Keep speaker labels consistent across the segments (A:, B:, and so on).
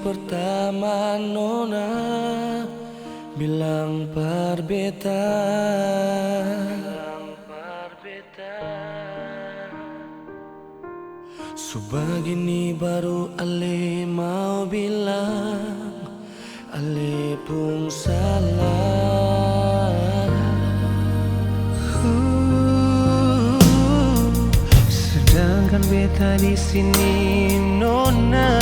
A: pertama Nona bilang perbedaan. So begini baru Ale mau bilang Ale pun salah.
B: Sedangkan beta di sini Nona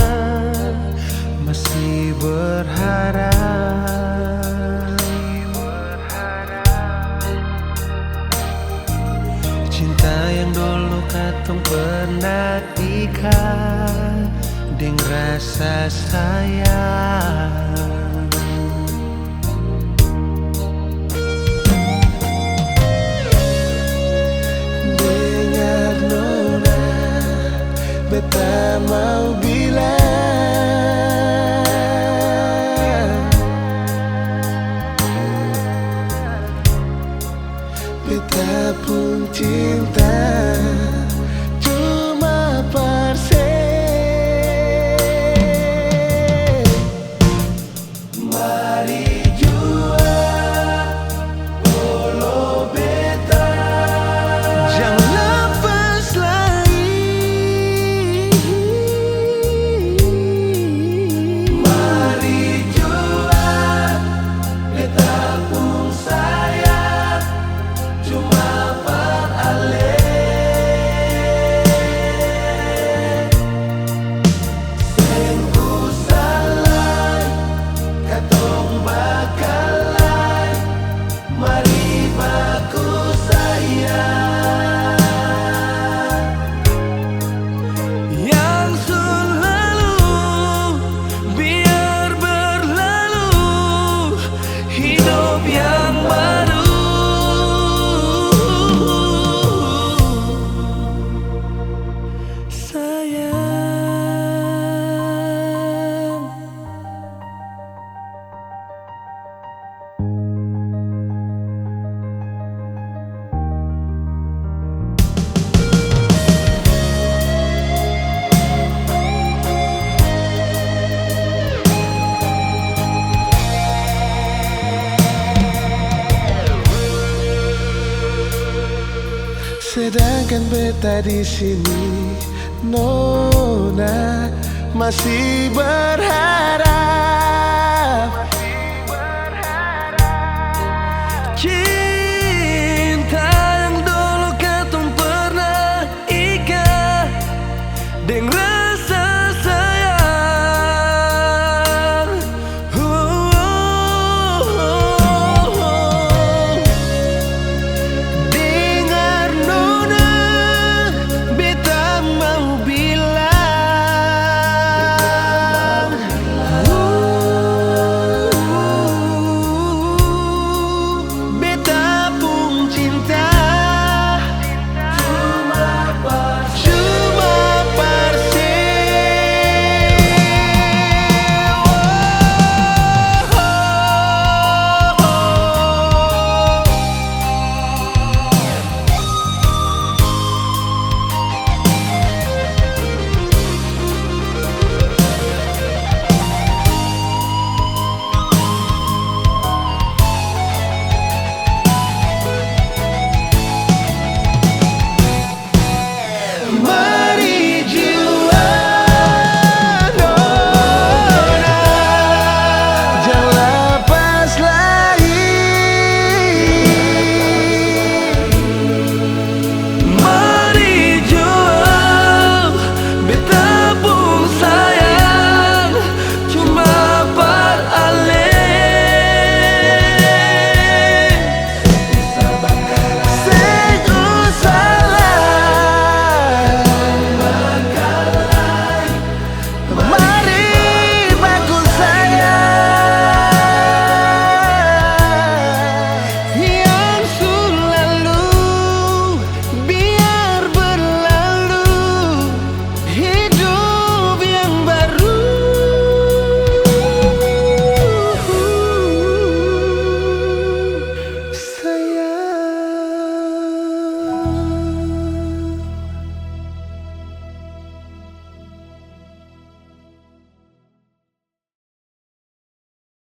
B: masih berharap. Cinta yang dulu katong pernah ikat deng rasa sayang.
A: Dengar Nona, beta mau bilang beta pun cinta cuma persen. Mari jua bolo beta,
B: Jangan lepas lagi.
A: mari jua beta pun sayang cuma per Ale. Sengku salah katong bakalai, mari baku sayang. Yang selalu biar berlalu, hidup yang baru. Sayang, sedangkan beta di sini Nona masih berharap.